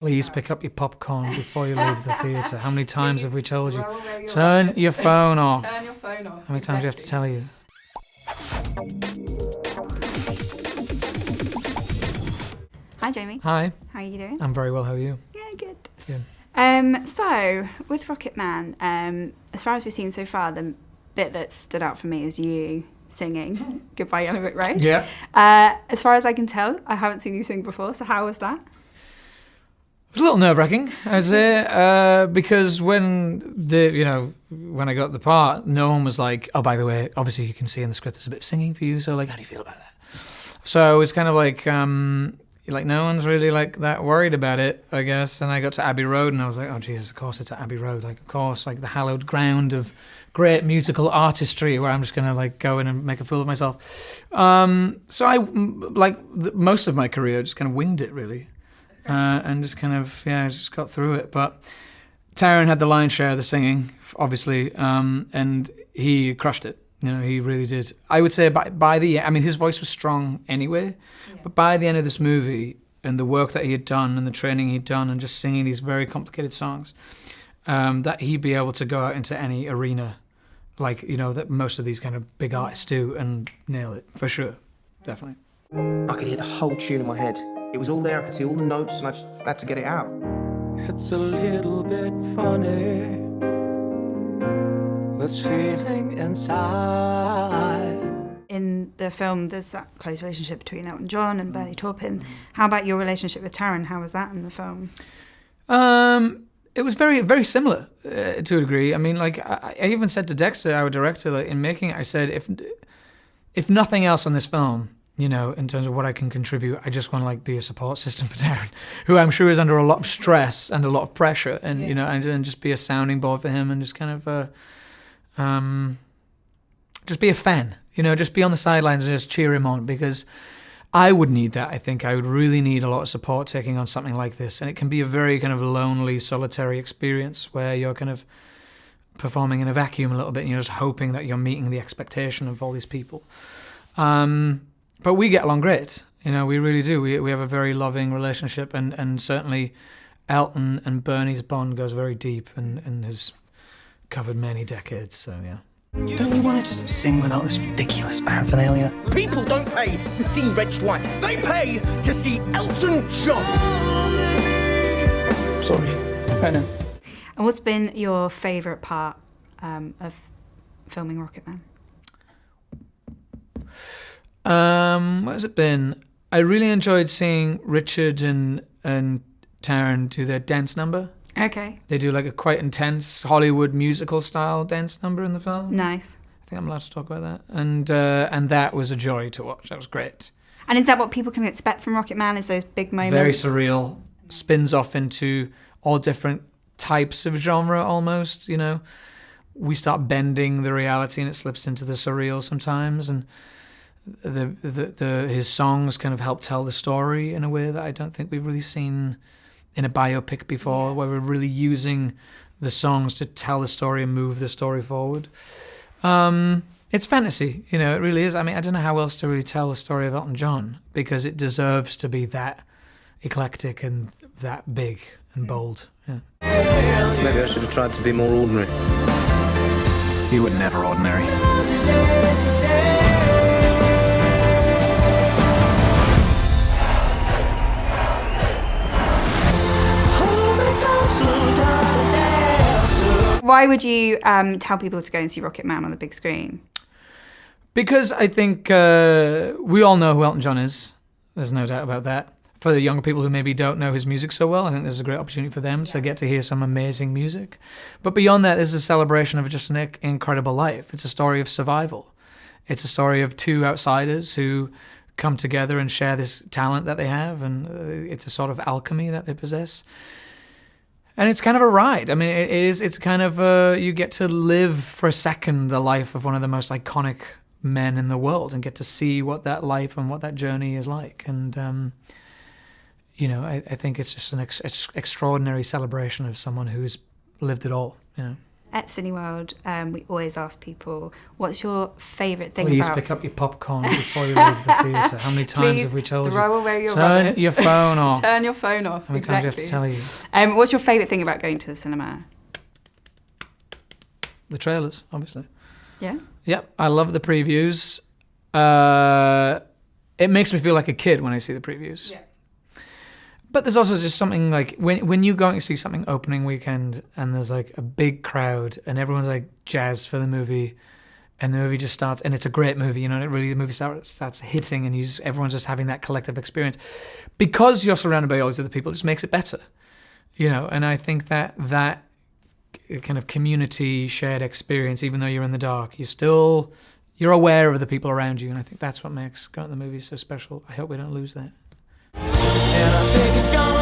Please pick up your popcorn before you leave the theatre. How many times have we told you? Turn your phone off. Turn your phone off. How many times do we have to tell you? Hi, Jamie. Hi. How are you doing? I'm very well. How are you? Yeah, good. Good. So, with Rocketman, as far as we've seen so far, the bit that stood out for me is you singing Goodbye Yellow Brick Road. Yeah. As far as I can tell, I haven't seen you sing before, so how was that? It was a little nerve-wracking, I was there, because when I got the part, no one was like, oh, by the way, obviously you can see in the script there's a bit of singing for you, so like, how do you feel about that? So it was kind of like no one's really like that worried about it, I guess. And I got to Abbey Road and I was like, oh Jesus, of course it's at Abbey Road. Like, of course, like the hallowed ground of great musical artistry where I'm just going to like go in and make a fool of myself. So I, most of my career, just kind of winged it really. And just kind of, just got through it. But Taron had the lion's share of the singing, obviously, and he crushed it. You know, he really did. I would say by the end, I mean, his voice was strong anyway, but by the end of this movie and the work that he had done and the training he'd done and just singing these very complicated songs, that he'd be able to go out into any arena, like, you know, that most of these kind of big artists do and nail it, for sure, definitely. I could hear the whole tune in my head. It was all there, I could see all the notes, and I just had to get it out. It's a little bit funny, this feeling inside. In the film, there's that close relationship between Elton John and Bernie Taupin. How about your relationship with Taron? How was that in the film? It was very, very similar to a degree. I mean, like, I even said to Dexter, our director, like, in making it, I said, if nothing else on this film, you know, in terms of what I can contribute, I just want to like be a support system for Taron, who I'm sure is under a lot of stress and a lot of pressure, and you know, and just be a sounding board for him, and just kind of, just be a fan, you know, just be on the sidelines and just cheer him on, because I would need that. I think I would really need a lot of support taking on something like this, and it can be a very kind of lonely, solitary experience where you're kind of performing in a vacuum a little bit, and you're just hoping that you're meeting the expectation of all these people. But we get along great, you know, we really do. We have a very loving relationship, and certainly Elton and Bernie's bond goes very deep and has covered many decades, so yeah. Don't you want to just sing without this ridiculous paraphernalia? People don't pay to see Reg White. They pay to see Elton John. Sorry. I know. And what's been your favourite part of filming Rocketman? What has it been? I really enjoyed seeing Richard and Taron do their dance number. Okay. They do like a quite intense Hollywood musical style dance number in the film. Nice. I think I'm allowed to talk about that. And that was a joy to watch. That was great. And is that what people can expect from Rocketman, is those big moments? Very surreal. Spins off into all different types of genre almost, you know. We start bending the reality and it slips into the surreal sometimes, and his songs kind of help tell the story in a way that I don't think we've really seen in a biopic before, where we're really using the songs to tell the story and move the story forward. It's fantasy, you know, it really is. I mean, I don't know how else to really tell the story of Elton John, because it deserves to be that eclectic and that big and bold. Yeah. Maybe I should have tried to be more ordinary. You were never ordinary. Why would you tell people to go and see Rocketman on the big screen? Because I think we all know who Elton John is. There's no doubt about that. For the younger people who maybe don't know his music so well, I think this is a great opportunity for them to get to hear some amazing music. But beyond that, this is a celebration of just an incredible life. It's a story of survival. It's a story of two outsiders who come together and share this talent that they have, and it's a sort of alchemy that they possess. And it's kind of a ride. I mean, it's kind of, you get to live for a second the life of one of the most iconic men in the world and get to see what that life and what that journey is like. And, you know, I think it's just an extraordinary celebration of someone who's lived it all, you know. at Cineworld, we always ask people, what's your favourite thing Please about... pick up your popcorn before you leave the theatre. How many times have we told you? throw away your Turn rubbish. your phone off. Turn your phone off. How many times do I have to tell you? What's your favourite thing about going to the cinema? The trailers, obviously. Yeah? Yep, I love the previews. It makes me feel like a kid when I see the previews. Yeah. But there's also just something like when you're going to see something opening weekend and there's like a big crowd and everyone's like jazzed for the movie and the movie just starts and it's a great movie, you know, and it really the movie starts hitting and everyone's just having that collective experience. Because you're surrounded by all these other people, it just makes it better, you know. And I think that kind of community shared experience, even though you're in the dark, you're aware of the people around you, and I think that's what makes going to the movies so special. I hope we don't lose that. And I think it's gone.